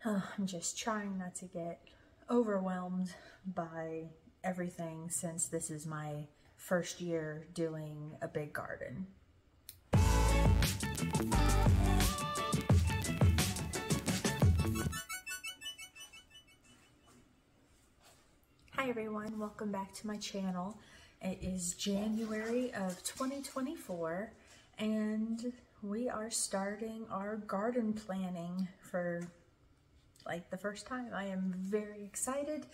I'm just trying not to get overwhelmed by everything since this is my first year doing a big garden. Hi everyone, welcome back to my channel. It is January of 2024 and we are starting our garden planning for like the first time. I am very excited,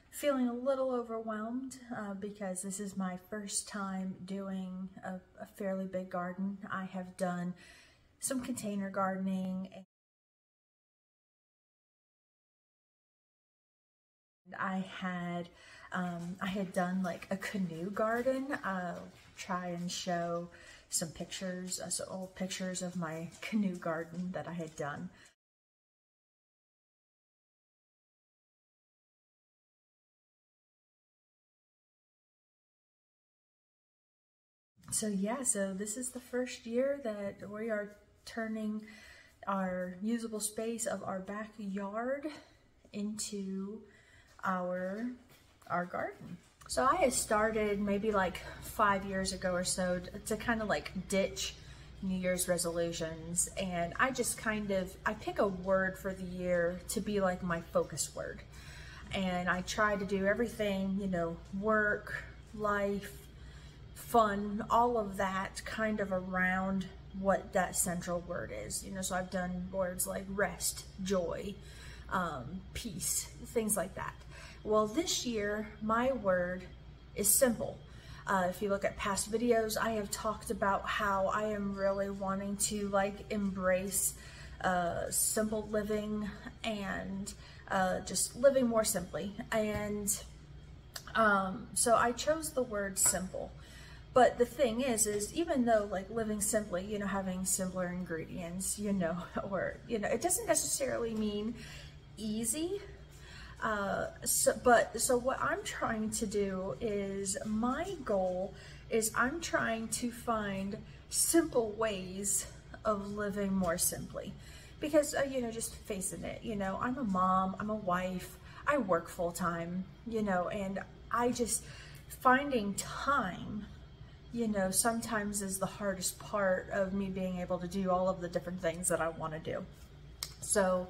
feeling a little overwhelmed because this is my first time doing a fairly big garden. I have done some container gardening. I had done like a canoe garden. I'll try and show some pictures, some old pictures of my canoe garden that I had done. So yeah, so this is the first year that we are turning our usable space of our backyard into our garden. So I had started maybe like 5 years ago or so to kind of like ditch New Year's resolutions, and I just I pick a word for the year to be like my focus word, and I try to do everything, you know, work, life, fun, all of that kind of around what that central word is, you know. So I've done words like rest, joy, peace, things like that. Well, this year my word is simple. If you look at past videos, I have talked about how I am really wanting to like embrace simple living and just living more simply. And so I chose the word simple. But the thing is even though like living simply, you know, having simpler ingredients, you know, or, you know, it doesn't necessarily mean easy. So what I'm trying to do is, my goal is I'm trying to find simple ways of living more simply. Because, you know, just facing it, you know, I'm a mom, I'm a wife, I work full time, you know, and I just, finding time, you know, sometimes is the hardest part of me being able to do all of the different things that I want to do. So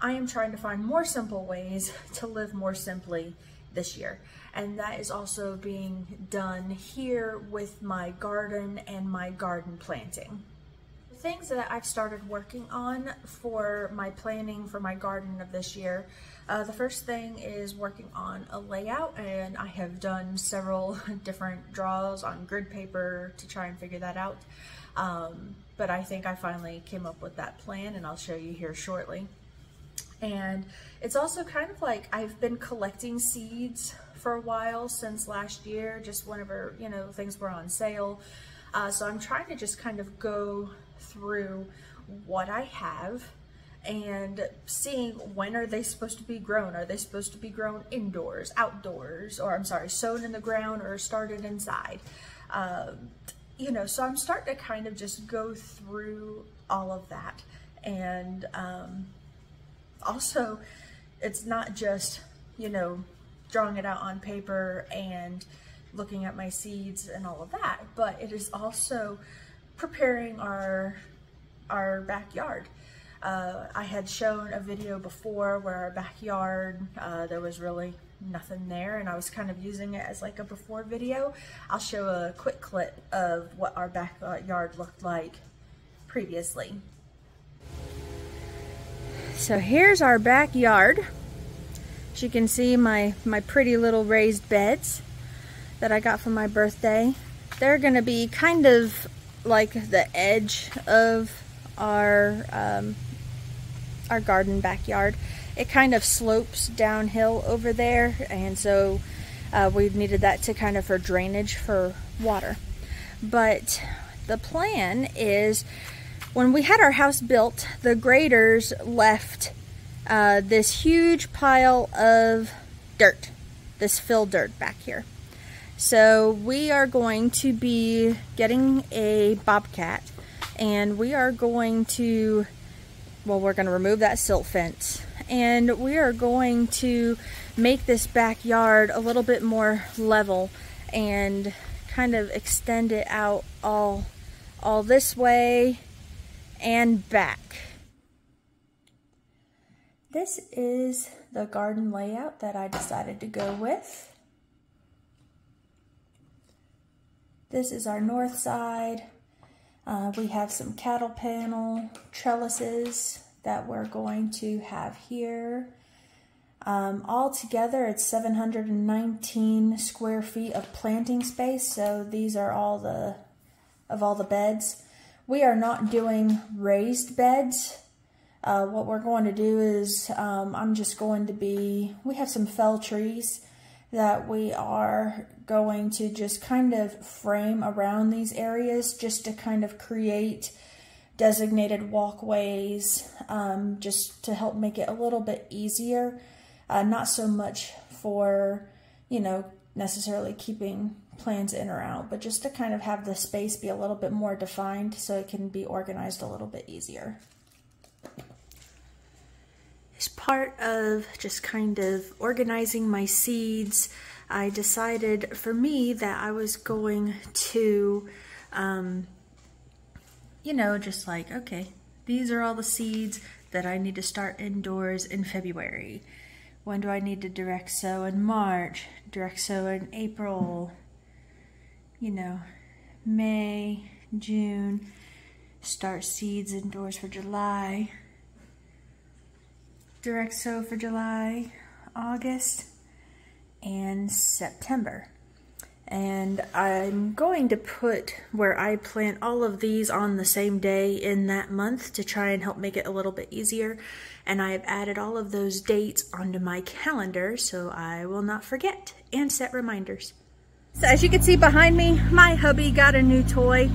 I am trying to find more simple ways to live more simply this year. And that is also being done here with my garden and my garden planting. The things that I've started working on for my planning for my garden of this year, the first thing is working on a layout, and I have done several different draws on grid paper to try and figure that out. But I think I finally came up with that plan, and I'll show you here shortly. And it's also kind of like I've been collecting seeds for a while, since last year, just whenever, you know, things were on sale. So I'm trying to just kind of go through what I have and seeing when are they supposed to be grown. Are they supposed to be grown indoors, outdoors, or I'm sorry, sown in the ground or started inside? You know, so I'm starting to kind of just go through all of that. And also, it's not just, you know, drawing it out on paper and looking at my seeds and all of that, but it is also preparing our backyard. I had shown a video before where our backyard, there was really nothing there, and I was kind of using it as like a before video. I'll show a quick clip of what our backyard looked like previously. So here's our backyard. As you can see, my pretty little raised beds that I got for my birthday. They're gonna be kind of like the edge of our garden backyard. It kind of slopes downhill over there, and so we've needed that to kind of for drainage for water. But the plan is, when we had our house built, the graders left this huge pile of dirt, this fill dirt back here. So we are going to be getting a bobcat, and we are going to, well, we're going to remove that silt fence, and we are going to make this backyard a little bit more level and kind of extend it out all this way and back. This is the garden layout that I decided to go with. This is our north side. We have some cattle panel trellises that we're going to have here. All together, it's 719 square feet of planting space. So these are all the beds. We are not doing raised beds. What we're going to do is we have some fell trees that we are going to just kind of frame around these areas just to kind of create designated walkways, just to help make it a little bit easier. Not so much for, necessarily keeping plants in or out, but just to kind of have the space be a little bit more defined so it can be organized a little bit easier. As part of just kind of organizing my seeds, I decided for me that I was going to, just like, okay, these are all the seeds that I need to start indoors in February. When do I need to direct sow in March, direct sow in April, May, June, start seeds indoors for July, direct sow for July, August, and September. And I'm going to put where I plant all of these on the same day in that month to try and help make it a little bit easier. And I have added all of those dates onto my calendar so I will not forget and set reminders. So as you can see behind me, my hubby got a new toy.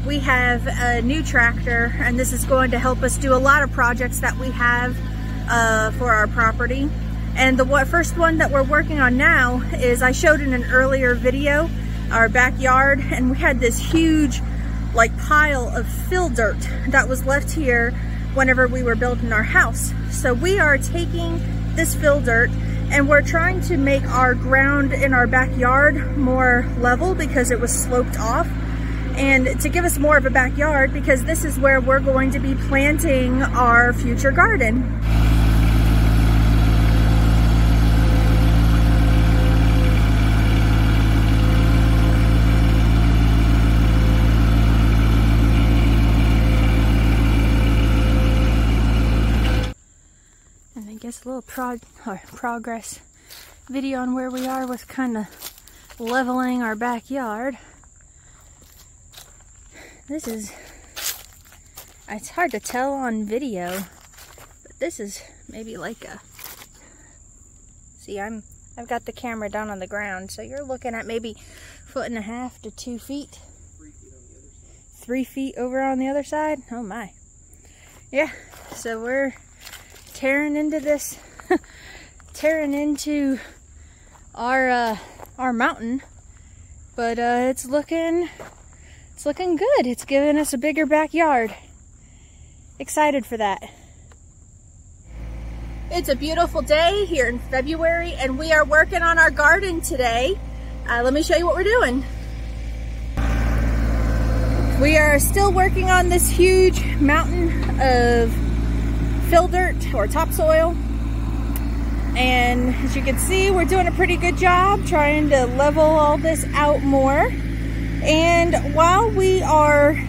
We have a new tractor, and this is going to help us do a lot of projects that we have for our property. And the first one that we're working on now is, I showed in an earlier video, our backyard, and we had this huge pile of fill dirt that was left here whenever we were building our house. So we are taking this fill dirt and we're trying to make our ground in our backyard more level because it was sloped off, and to give us more of a backyard because this is where we're going to be planting our future garden. A little progress video on where we are with kind of leveling our backyard. It's hard to tell on video, but this is maybe see, I've got the camera down on the ground, so you're looking at maybe 1.5 to 2 feet. 3 feet over on the other side. Oh my. Yeah, so we're tearing into this, tearing into our mountain, but it's looking good. It's giving us a bigger backyard. Excited for that. It's a beautiful day here in February, and we are working on our garden today. Let me show you what we're doing. We are still working on this huge mountain of fill dirt or topsoil, and as you can see, we're doing a pretty good job trying to level all this out more. And while we are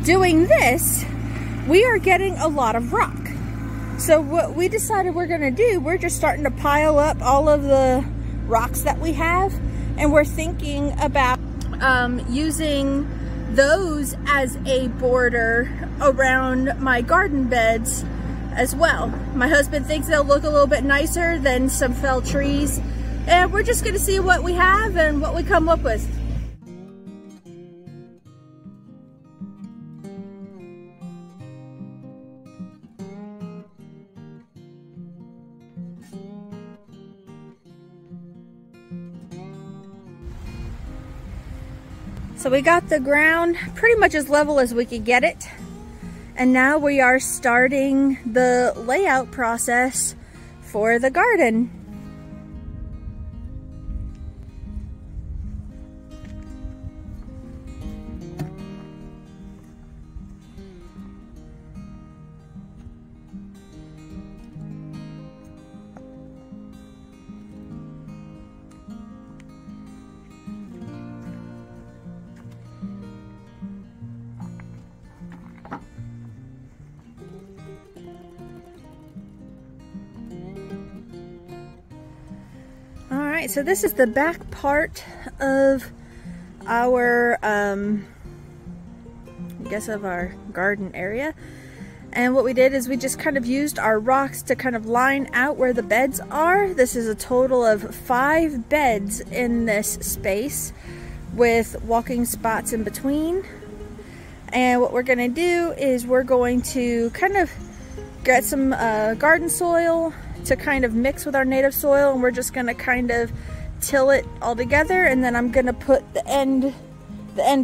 doing this, we are getting a lot of rock. So what we decided we're gonna do, we're just starting to pile up all of the rocks that we have, and we're thinking about using those as a border around my garden beds as well. My husband thinks they'll look a little bit nicer than some fell trees, and we're just gonna see what we have and what we come up with. So we got the ground pretty much as level as we could get it. And now we are starting the layout process for the garden. Alright, so this is the back part of our, I guess of our garden area. And what we did is we just kind of used our rocks to kind of line out where the beds are. This is a total of 5 beds in this space with walking spots in between. And what we're going to do is we're going to kind of get some garden soil to kind of mix with our native soil, and we're just going to kind of till it all together, and then I'm going to put the end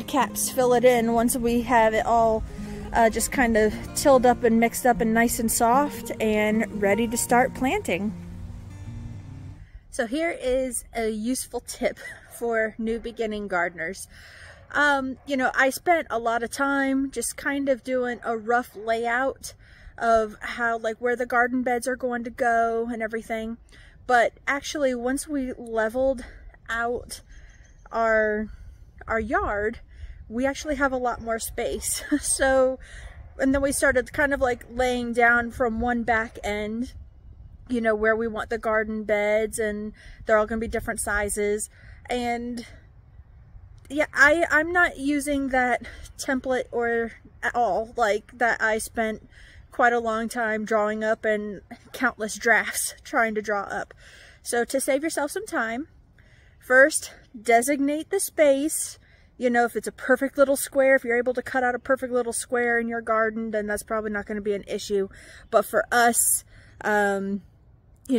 caps, fill it in once we have it all just kind of tilled up and mixed up and nice and soft and ready to start planting. So here is a useful tip for new beginning gardeners. You know, I spent a lot of time just kind of doing a rough layout of how, like, where the garden beds are going to go and everything. But actually, once we leveled out our yard, we actually have a lot more space. So, and then we started kind of like laying down from one back end, you know, where we want the garden beds, and they're all going to be different sizes. And yeah, I'm not using that template or at all, like that I spent quite a long time drawing up and countless drafts trying to draw up. So to save yourself some time, first designate the space. You know, if it's a perfect little square, if you're able to cut out a perfect little square in your garden, then that's probably not going to be an issue. But for us, you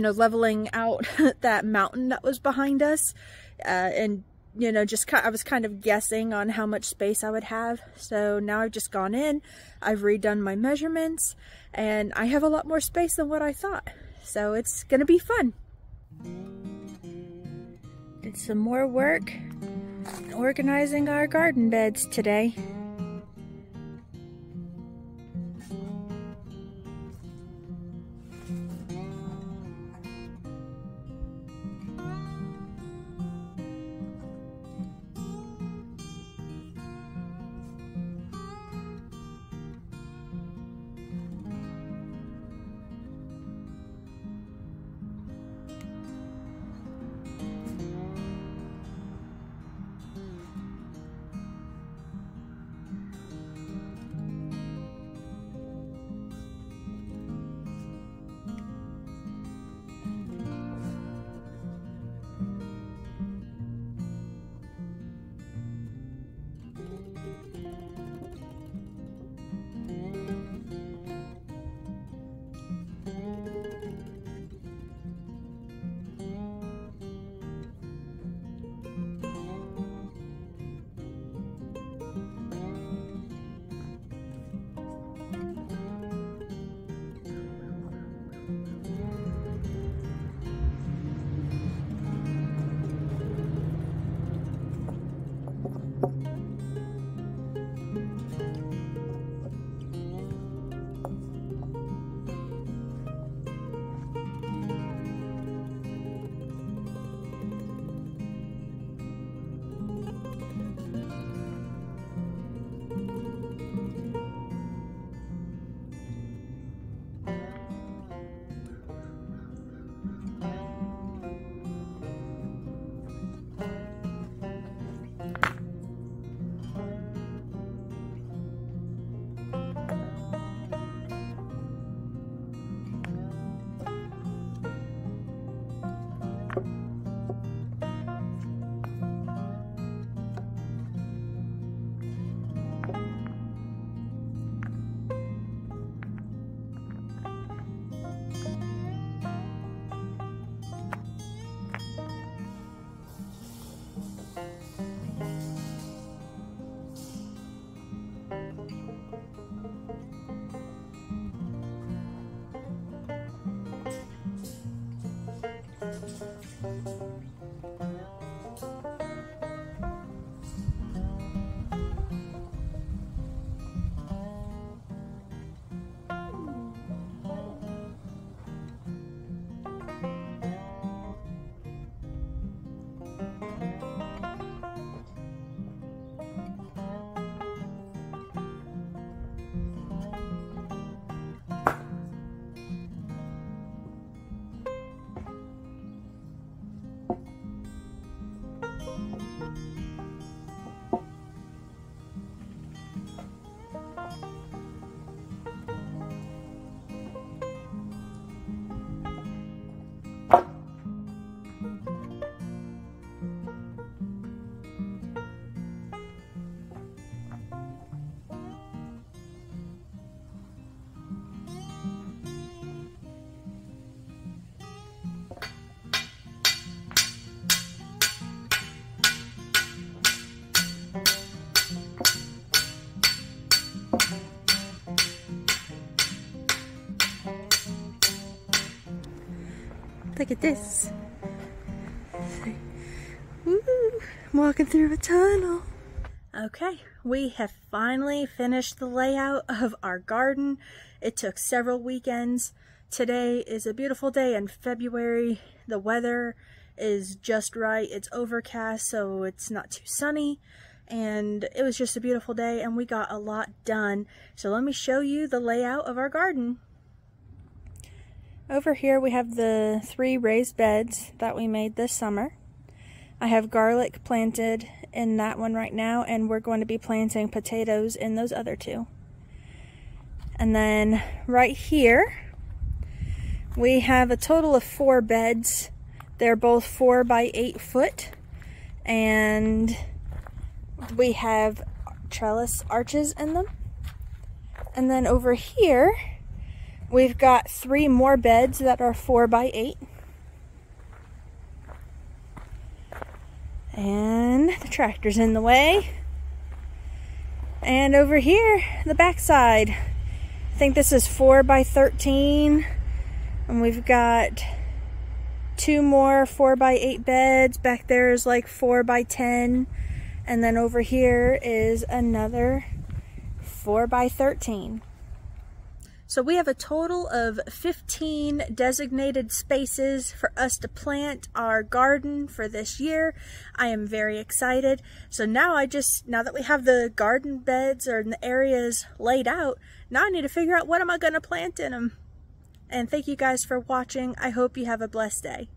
know, leveling out that mountain that was behind us, and you know, I was kind of guessing on how much space I would have. So now I've just gone in, I've redone my measurements, and I have a lot more space than what I thought. So it's gonna be fun. Did some more work organizing our garden beds today. Look at this. Woo, I'm walking through a tunnel. Okay, we have finally finished the layout of our garden. It took several weekends. Today is a beautiful day in February. The weather is just right. It's overcast, so it's not too sunny. And it was just a beautiful day, and we got a lot done. So let me show you the layout of our garden. Over here we have the 3 raised beds that we made this summer. I have garlic planted in that one right now, and we're going to be planting potatoes in those other 2. And then right here we have a total of 4 beds. They're both 4 by 8 foot, and we have trellis arches in them. And then over here we've got 3 more beds that are 4 by 8. And the tractor's in the way. And over here, the back side, I think this is 4 by 13. And we've got 2 more 4 by 8 beds. Back there is like 4 by 10. And then over here is another 4 by 13. So we have a total of 15 designated spaces for us to plant our garden for this year. I am very excited. So now that we have the garden beds or the areas laid out, now I need to figure out what am I going to plant in them. And thank you guys for watching. I hope you have a blessed day.